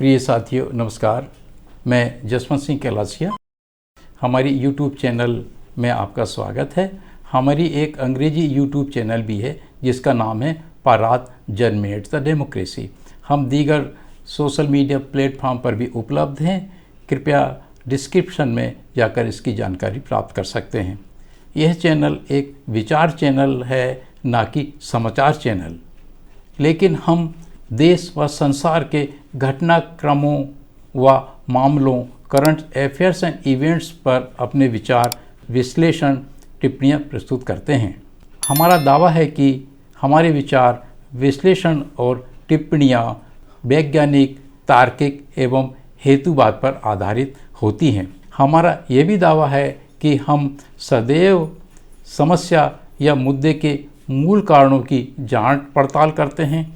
प्रिय साथियों नमस्कार, मैं जसवंत सिंह कैलासिया। हमारी YouTube चैनल में आपका स्वागत है। हमारी एक अंग्रेजी YouTube चैनल भी है जिसका नाम है पारात जर्मिनेट्स द डेमोक्रेसी। हम दीगर सोशल मीडिया प्लेटफॉर्म पर भी उपलब्ध हैं। कृपया डिस्क्रिप्शन में जाकर इसकी जानकारी प्राप्त कर सकते हैं। यह चैनल एक विचार चैनल है, ना कि समाचार चैनल, लेकिन हम देश व संसार के घटनाक्रमों व मामलों, करंट अफेयर्स एंड इवेंट्स पर अपने विचार, विश्लेषण, टिप्पणियाँ प्रस्तुत करते हैं। हमारा दावा है कि हमारे विचार, विश्लेषण और टिप्पणियाँ वैज्ञानिक, तार्किक एवं हेतुवाद पर आधारित होती हैं। हमारा ये भी दावा है कि हम सदैव समस्या या मुद्दे के मूल कारणों की जांच पड़ताल करते हैं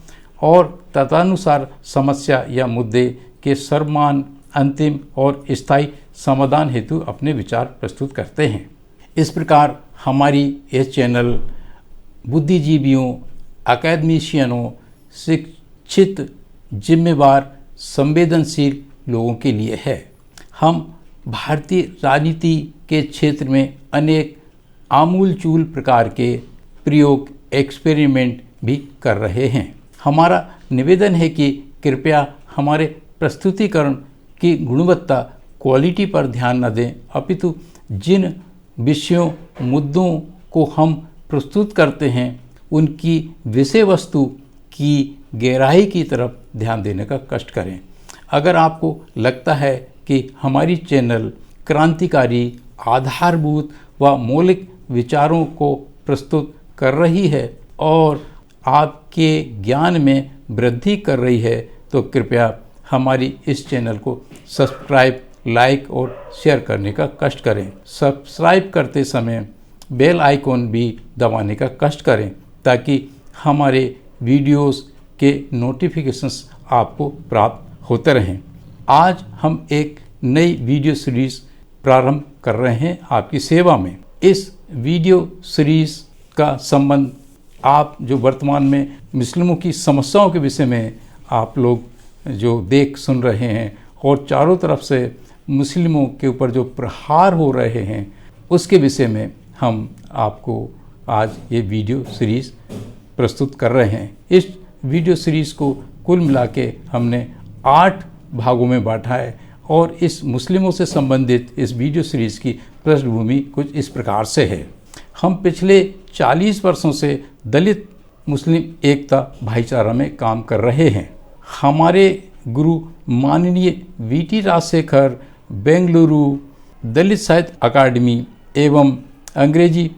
और तदनुसार समस्या या मुद्दे के सर्वमान्य, अंतिम और स्थायी समाधान हेतु अपने विचार प्रस्तुत करते हैं। इस प्रकार हमारी यह चैनल बुद्धिजीवियों, अकादमिशियनों, शिक्षित, जिम्मेवार, संवेदनशील लोगों के लिए है। हम भारतीय राजनीति के क्षेत्र में अनेक आमूलचूल प्रकार के प्रयोग, एक्सपेरिमेंट भी कर रहे हैं। हमारा निवेदन है कि कृपया हमारे प्रस्तुतिकरण की गुणवत्ता, क्वालिटी पर ध्यान न दें, अपितु जिन विषयों, मुद्दों को हम प्रस्तुत करते हैं उनकी विषय वस्तु की गहराई की तरफ ध्यान देने का कष्ट करें। अगर आपको लगता है कि हमारी चैनल क्रांतिकारी, आधारभूत व मौलिक विचारों को प्रस्तुत कर रही है और आपके ज्ञान में वृद्धि कर रही है, तो कृपया हमारी इस चैनल को सब्सक्राइब, लाइक और शेयर करने का कष्ट करें। सब्सक्राइब करते समय बेल आइकॉन भी दबाने का कष्ट करें ताकि हमारे वीडियोस के नोटिफिकेशंस आपको प्राप्त होते रहें। आज हम एक नई वीडियो सीरीज़ प्रारंभ कर रहे हैं आपकी सेवा में। इस वीडियो सीरीज़ का संबंध आप जो वर्तमान में मुस्लिमों की समस्याओं के विषय में आप लोग जो देख सुन रहे हैं और चारों तरफ से मुस्लिमों के ऊपर जो प्रहार हो रहे हैं उसके विषय में हम आपको आज ये वीडियो सीरीज़ प्रस्तुत कर रहे हैं। इस वीडियो सीरीज़ को कुल मिला के हमने 8 भागों में बांटा है और इस मुस्लिमों से संबंधित इस वीडियो सीरीज़ की पृष्ठभूमि कुछ इस प्रकार से है। हम पिछले 40 वर्षों से दलित मुस्लिम एकता भाईचारा में काम कर रहे हैं। हमारे गुरु माननीय वीटी राजशेखर बेंगलुरु दलित साहित्य अकादमी एवं अंग्रेजी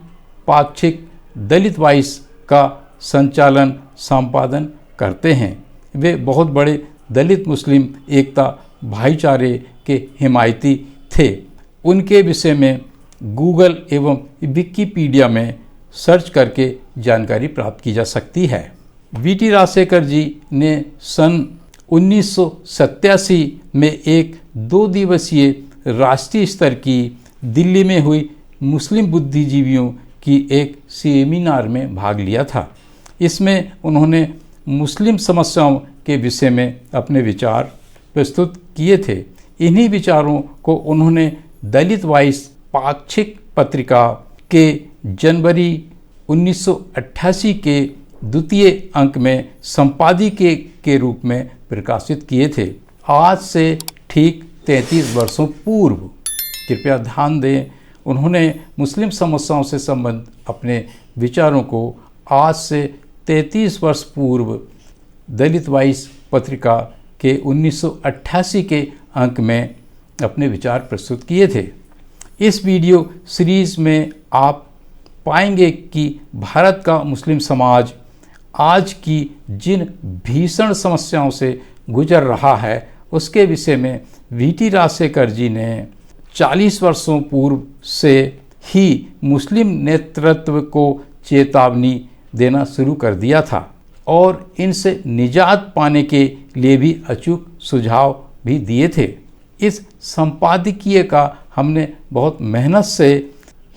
पाक्षिक दलित वॉइस का संचालन, संपादन करते हैं। वे बहुत बड़े दलित मुस्लिम एकता भाईचारे के हिमायती थे। उनके विषय में गूगल एवं विकिपीडिया में सर्च करके जानकारी प्राप्त की जा सकती है। वीटी राजशेखर जी ने सन 1987 में एक 2 दिवसीय राष्ट्रीय स्तर की दिल्ली में हुई मुस्लिम बुद्धिजीवियों की एक सेमिनार में भाग लिया था। इसमें उन्होंने मुस्लिम समस्याओं के विषय में अपने विचार प्रस्तुत किए थे। इन्हीं विचारों को उन्होंने दलित वॉइस पाक्षिक पत्रिका के जनवरी 1988 के द्वितीय अंक में संपादकीय के रूप में प्रकाशित किए थे। आज से ठीक 33 वर्षों पूर्व, कृपया ध्यान दें, उन्होंने मुस्लिम समस्याओं से संबंधित अपने विचारों को आज से 33 वर्ष पूर्व दलित वॉइस पत्रिका के 1988 के अंक में अपने विचार प्रस्तुत किए थे। इस वीडियो सीरीज़ में आप पाएंगे कि भारत का मुस्लिम समाज आज की जिन भीषण समस्याओं से गुजर रहा है उसके विषय में वीटी राजशेखर जी ने 40 वर्षों पूर्व से ही मुस्लिम नेतृत्व को चेतावनी देना शुरू कर दिया था और इनसे निजात पाने के लिए भी अचूक सुझाव भी दिए थे। इस संपादकीय का हमने बहुत मेहनत से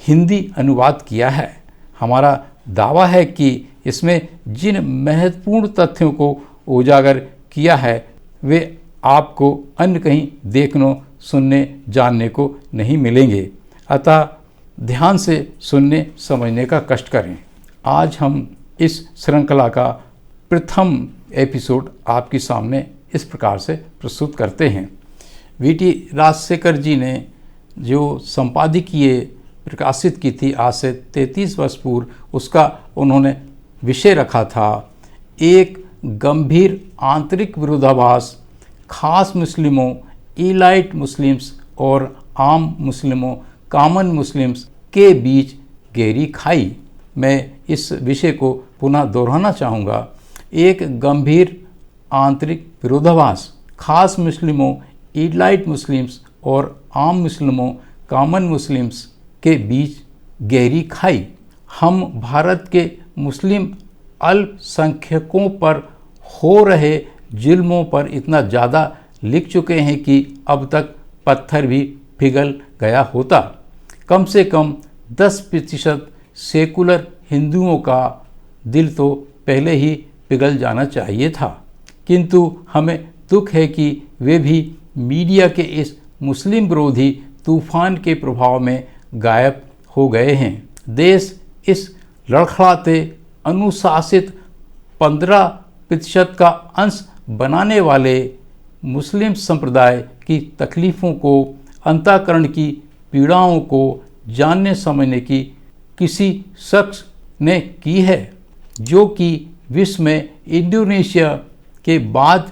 हिंदी अनुवाद किया है। हमारा दावा है कि इसमें जिन महत्वपूर्ण तथ्यों को उजागर किया है वे आपको अन्य कहीं देखने, सुनने, जानने को नहीं मिलेंगे। अतः ध्यान से सुनने समझने का कष्ट करें। आज हम इस श्रृंखला का प्रथम एपिसोड आपके सामने इस प्रकार से प्रस्तुत करते हैं। वीटी राजशेखर जी ने जो संपादकीय प्रकाशित की थी आज से 33 वर्ष पूर्व, उसका उन्होंने विषय रखा था एक गंभीर आंतरिक विरोधाभास, खास मुस्लिमों, इलाइट मुस्लिम्स और आम मुस्लिमों, कॉमन मुस्लिम्स के बीच गहरी खाई। मैं इस विषय को पुनः दोहराना चाहूँगा। एक गंभीर आंतरिक विरोधाभास, खास मुस्लिमों, इलाइट मुस्लिम्स और आम मुस्लिमों, कॉमन मुस्लिम्स के बीच गहरी खाई। हम भारत के मुस्लिम अल्पसंख्यकों पर हो रहे जुल्मों पर इतना ज़्यादा लिख चुके हैं कि अब तक पत्थर भी पिघल गया होता। कम से कम 10% सेकुलर हिंदुओं का दिल तो पहले ही पिघल जाना चाहिए था, किंतु हमें दुख है कि वे भी मीडिया के इस मुस्लिम विरोधी तूफान के प्रभाव में गायब हो गए हैं। देश इस लड़खड़ाते अनुशासित 15% का अंश बनाने वाले मुस्लिम संप्रदाय की तकलीफ़ों को, अंतःकरण की पीड़ाओं को जानने समझने की किसी शख्स ने की है, जो कि विश्व में इंडोनेशिया के बाद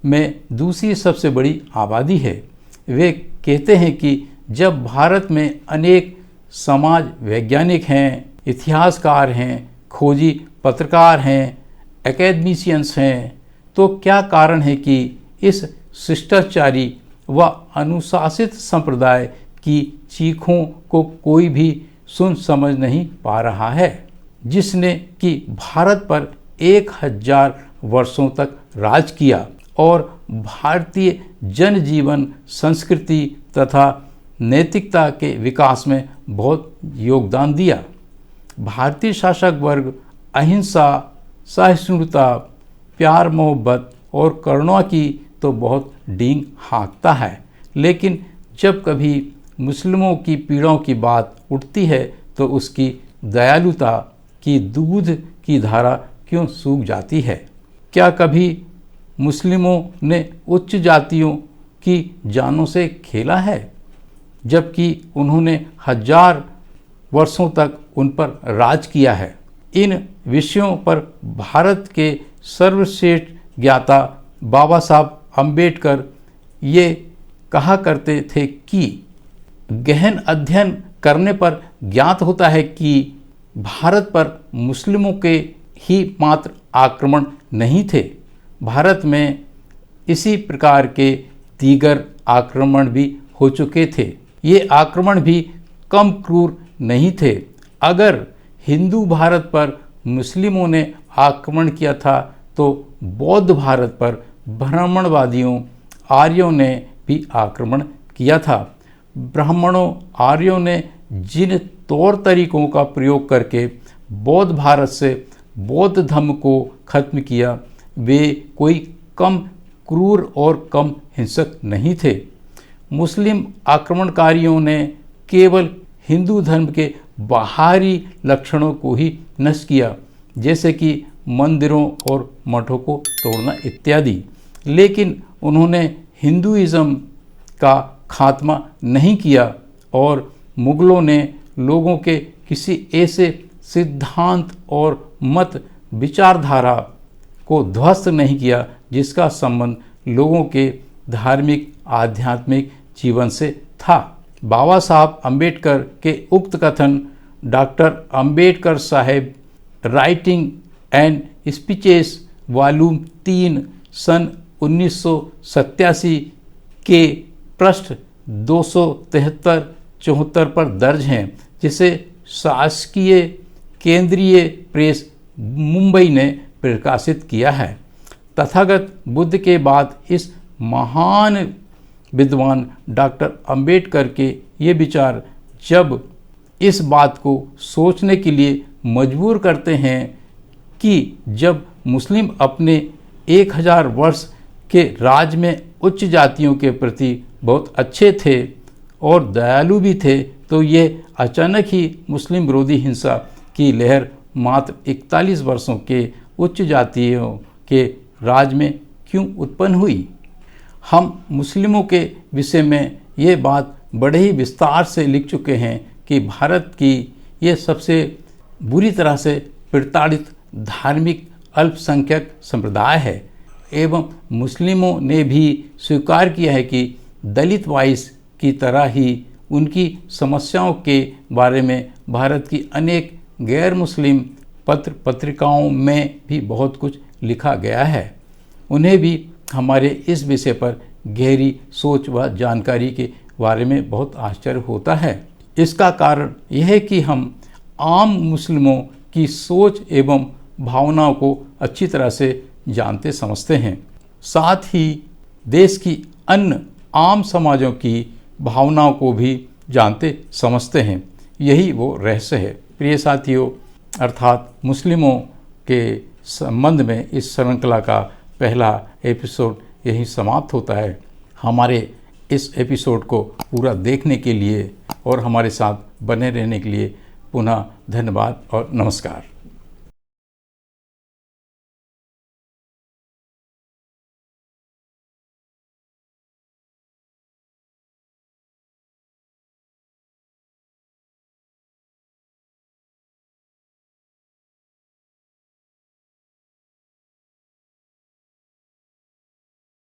में दूसरी सबसे बड़ी आबादी है। वे कहते हैं कि जब भारत में अनेक समाज वैज्ञानिक हैं, इतिहासकार हैं, खोजी पत्रकार हैं, एकेडमिशियंस हैं, तो क्या कारण है कि इस शिष्टाचारी व अनुशासित संप्रदाय की चीखों को कोई भी सुन समझ नहीं पा रहा है, जिसने कि भारत पर 1000 वर्षों तक राज किया और भारतीय जनजीवन, संस्कृति तथा नैतिकता के विकास में बहुत योगदान दिया। भारतीय शासक वर्ग अहिंसा, सहिष्णुता, प्यार मोहब्बत और करुणा की तो बहुत डींग हाँकता है, लेकिन जब कभी मुस्लिमों की पीड़ाओं की बात उठती है तो उसकी दयालुता की दूध की धारा क्यों सूख जाती है? क्या कभी मुस्लिमों ने उच्च जातियों की जानों से खेला है, जबकि उन्होंने 1000 वर्षों तक उन पर राज किया है? इन विषयों पर भारत के सर्वश्रेष्ठ ज्ञाता बाबा साहब अम्बेडकर ये कहा करते थे कि गहन अध्ययन करने पर ज्ञात होता है कि भारत पर मुस्लिमों के ही मात्र आक्रमण नहीं थे, भारत में इसी प्रकार के दीगर आक्रमण भी हो चुके थे। ये आक्रमण भी कम क्रूर नहीं थे। अगर हिंदू भारत पर मुस्लिमों ने आक्रमण किया था तो बौद्ध भारत पर ब्राह्मणवादियों, आर्यों ने भी आक्रमण किया था। ब्राह्मणों, आर्यों ने जिन तौर तरीकों का प्रयोग करके बौद्ध भारत से बौद्ध धर्म को खत्म किया, वे कोई कम क्रूर और कम हिंसक नहीं थे। मुस्लिम आक्रमणकारियों ने केवल हिंदू धर्म के बाहरी लक्षणों को ही नष्ट किया, जैसे कि मंदिरों और मठों को तोड़ना इत्यादि, लेकिन उन्होंने हिंदुइज्म का खात्मा नहीं किया और मुगलों ने लोगों के किसी ऐसे सिद्धांत और मत विचारधारा को ध्वस्त नहीं किया जिसका संबंध लोगों के धार्मिक आध्यात्मिक जीवन से था। बाबा साहब अम्बेडकर के उक्त कथन डॉक्टर अम्बेडकर साहेब राइटिंग एंड स्पीचेस वॉल्यूम 3 सन 1987 के पृष्ठ 273-74 पर दर्ज हैं, जिसे शासकीय केंद्रीय प्रेस मुंबई ने प्रकाशित किया है। तथागत बुद्ध के बाद इस महान विद्वान डॉक्टर अम्बेडकर के ये विचार जब इस बात को सोचने के लिए मजबूर करते हैं कि जब मुस्लिम अपने 1000 वर्ष के राज में उच्च जातियों के प्रति बहुत अच्छे थे और दयालु भी थे, तो ये अचानक ही मुस्लिम विरोधी हिंसा की लहर मात्र 41 वर्षों के उच्च जातियों के राज में क्यों उत्पन्न हुई? हम मुस्लिमों के विषय में ये बात बड़े ही विस्तार से लिख चुके हैं कि भारत की ये सबसे बुरी तरह से प्रताड़ित धार्मिक अल्पसंख्यक संप्रदाय है एवं मुस्लिमों ने भी स्वीकार किया है कि दलित वाइस की तरह ही उनकी समस्याओं के बारे में भारत की अनेक गैर मुस्लिम पत्र पत्रिकाओं में भी बहुत कुछ लिखा गया है। उन्हें भी हमारे इस विषय पर गहरी सोच व जानकारी के बारे में बहुत आश्चर्य होता है। इसका कारण यह है कि हम आम मुस्लिमों की सोच एवं भावनाओं को अच्छी तरह से जानते समझते हैं, साथ ही देश की अन्य आम समाजों की भावनाओं को भी जानते समझते हैं। यही वो रहस्य है। प्रिय साथियों, अर्थात मुस्लिमों के संबंध में इस श्रृंखला का पहला एपिसोड यहीं समाप्त होता है। हमारे इस एपिसोड को पूरा देखने के लिए और हमारे साथ बने रहने के लिए पुनः धन्यवाद और नमस्कार।